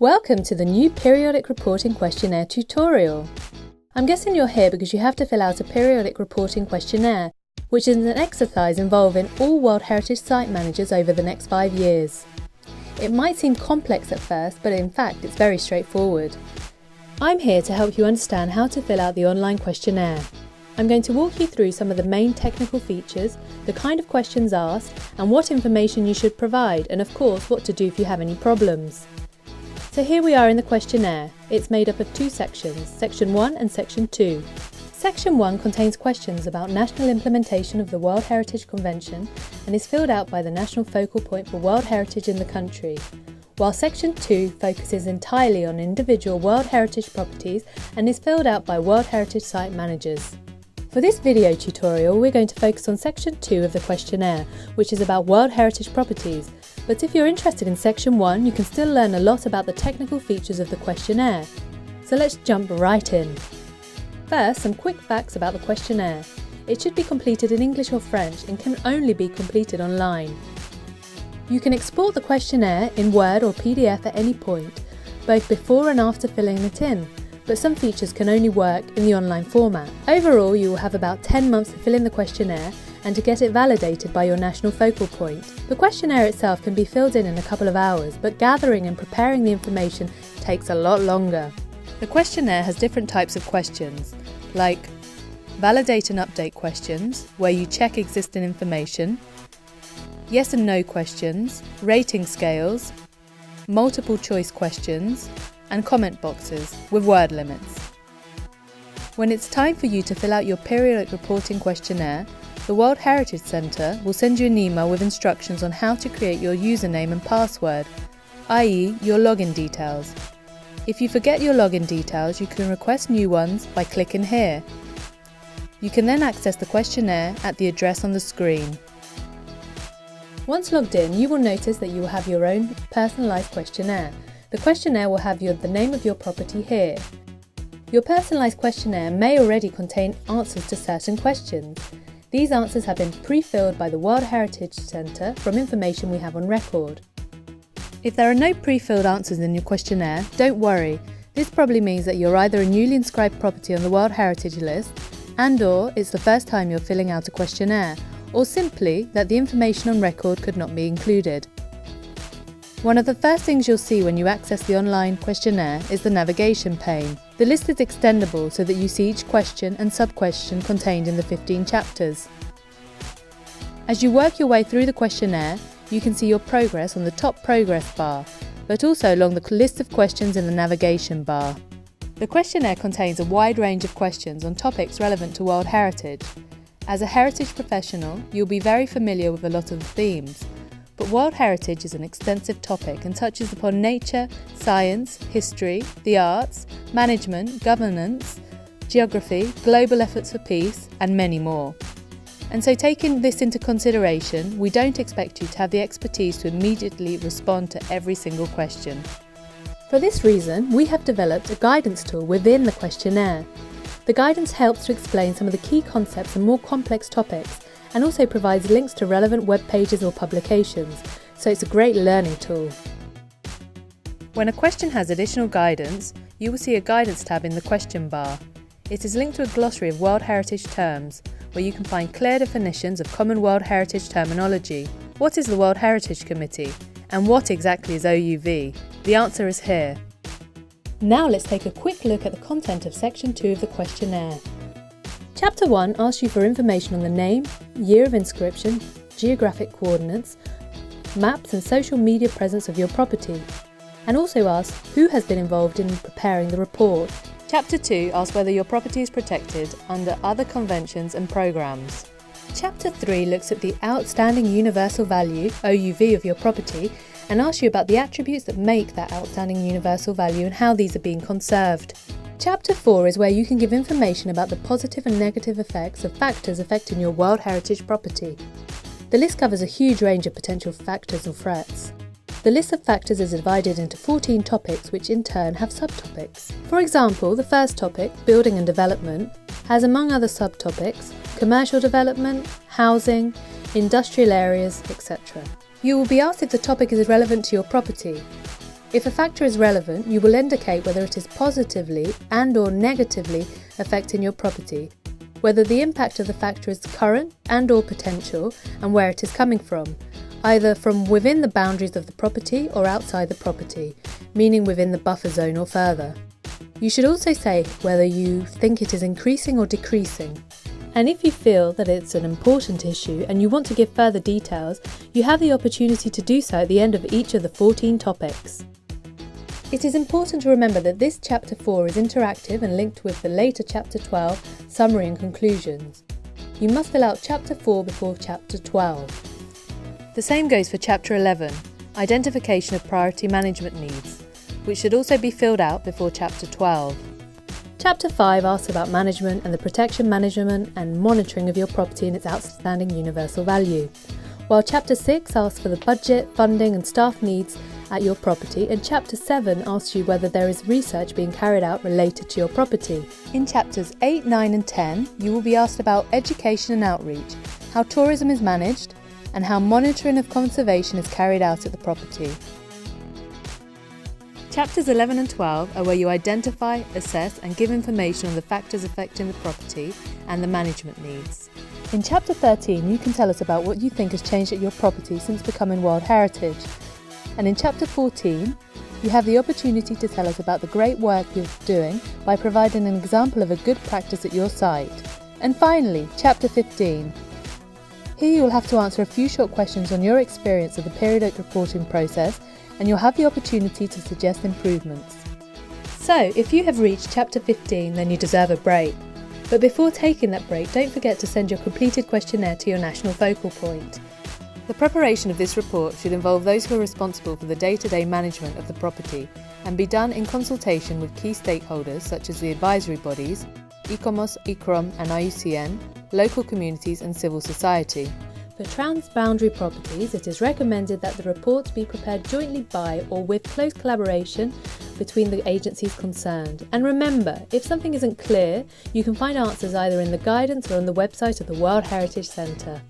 Welcome to the new Periodic Reporting Questionnaire tutorial. I'm guessing you're here because you have to fill out a periodic reporting questionnaire, which is an exercise involving all World Heritage Site managers over the next 5 years. It might seem complex at first, but in fact it's very straightforward. I'm here to help you understand how to fill out the online questionnaire. I'm going to walk you through some of the main technical features, the kind of questions asked, and what information you should provide, and of course what to do if you have any problems. So here we are in the questionnaire. It's made up of 2 sections, Section 1 and Section 2. Section 1 contains questions about national implementation of the World Heritage Convention and is filled out by the national focal point for World Heritage in the country, while Section 2 focuses entirely on individual World Heritage properties and is filled out by World Heritage Site managers. For this video tutorial, we're going to focus on Section 2 of the questionnaire, which is about World Heritage properties. But if you're interested in Section 1, you can still learn a lot about the technical features of the questionnaire. So let's jump right in. First, some quick facts about the questionnaire. It should be completed in English or French and can only be completed online. You can export the questionnaire in Word or PDF at any point, both before and after filling it in, but some features can only work in the online format. Overall, you will have about 10 months to fill in the questionnaire and to get it validated by your national focal point. The questionnaire itself can be filled in a couple of hours, but gathering and preparing the information takes a lot longer. The questionnaire has different types of questions, like validate and update questions, where you check existing information, yes and no questions, rating scales, multiple choice questions, and comment boxes with word limits. When it's time for you to fill out your periodic reporting questionnaire, the World Heritage Centre will send you an email with instructions on how to create your username and password, i.e. your login details. If you forget your login details, you can request new ones by clicking here. You can then access the questionnaire at the address on the screen. Once logged in, you will notice that you will have your own personalised questionnaire. The questionnaire will have the name of your property here. Your personalised questionnaire may already contain answers to certain questions. These answers have been pre-filled by the World Heritage Centre from information we have on record. If there are no pre-filled answers in your questionnaire, don't worry. This probably means that you're either a newly inscribed property on the World Heritage list, and/or it's the first time you're filling out a questionnaire, or simply that the information on record could not be included. One of the first things you'll see when you access the online questionnaire is the navigation pane. The list is extendable so that you see each question and sub-question contained in the 15 chapters. As you work your way through the questionnaire, you can see your progress on the top progress bar, but also along the list of questions in the navigation bar. The questionnaire contains a wide range of questions on topics relevant to World Heritage. As a heritage professional, you'll be very familiar with a lot of the themes. But World Heritage is an extensive topic and touches upon nature, science, history, the arts, management, governance, geography, global efforts for peace, and many more. And so taking this into consideration, we don't expect you to have the expertise to immediately respond to every single question. For this reason, we have developed a guidance tool within the questionnaire. The guidance helps to explain some of the key concepts and more complex topics, and also provides links to relevant web pages or publications, so it's a great learning tool. When a question has additional guidance, you will see a guidance tab in the question bar. It is linked to a glossary of World Heritage terms, where you can find clear definitions of common World Heritage terminology. What is the World Heritage Committee? And what exactly is OUV? The answer is here. Now let's take a quick look at the content of Section 2 of the questionnaire. Chapter 1 asks you for information on the name, year of inscription, geographic coordinates, maps and social media presence of your property, and also asks who has been involved in preparing the report. Chapter 2 asks whether your property is protected under other conventions and programmes. Chapter 3 looks at the outstanding universal value, OUV, of your property and asks you about the attributes that make that outstanding universal value and how these are being conserved. Chapter 4 is where you can give information about the positive and negative effects of factors affecting your World Heritage property. The list covers a huge range of potential factors or threats. The list of factors is divided into 14 topics which in turn have subtopics. For example, the first topic, building and development, has among other subtopics commercial development, housing, industrial areas, etc. You will be asked if the topic is relevant to your property. If a factor is relevant, you will indicate whether it is positively and/or negatively affecting your property, whether the impact of the factor is current and/or potential, and where it is coming from, either from within the boundaries of the property or outside the property, meaning within the buffer zone or further. You should also say whether you think it is increasing or decreasing. And if you feel that it's an important issue and you want to give further details, you have the opportunity to do so at the end of each of the 14 topics. It is important to remember that this Chapter 4 is interactive and linked with the later Chapter 12 summary and conclusions. You must fill out Chapter 4 before Chapter 12. The same goes for Chapter 11, Identification of Priority Management Needs, which should also be filled out before Chapter 12. Chapter 5 asks about management and the protection, management and monitoring of your property and its outstanding universal value, while Chapter 6 asks for the budget, funding and staff needs at your property, and Chapter 7 asks you whether there is research being carried out related to your property. In Chapters 8, 9 and 10, you will be asked about education and outreach, how tourism is managed, and how monitoring of conservation is carried out at the property. Chapters 11 and 12 are where you identify, assess and give information on the factors affecting the property and the management needs. In Chapter 13, you can tell us about what you think has changed at your property since becoming World Heritage. And in Chapter 14, you have the opportunity to tell us about the great work you're doing by providing an example of a good practice at your site. And finally, Chapter 15. Here you'll have to answer a few short questions on your experience of the periodic reporting process, and you'll have the opportunity to suggest improvements. So, if you have reached Chapter 15, then you deserve a break. But before taking that break, don't forget to send your completed questionnaire to your national focal point. The preparation of this report should involve those who are responsible for the day-to-day management of the property and be done in consultation with key stakeholders such as the advisory bodies, ICOMOS, ICROM and IUCN, local communities and civil society. For transboundary properties, it is recommended that the reports be prepared jointly by or with close collaboration between the agencies concerned. And remember, if something isn't clear, you can find answers either in the guidance or on the website of the World Heritage Centre.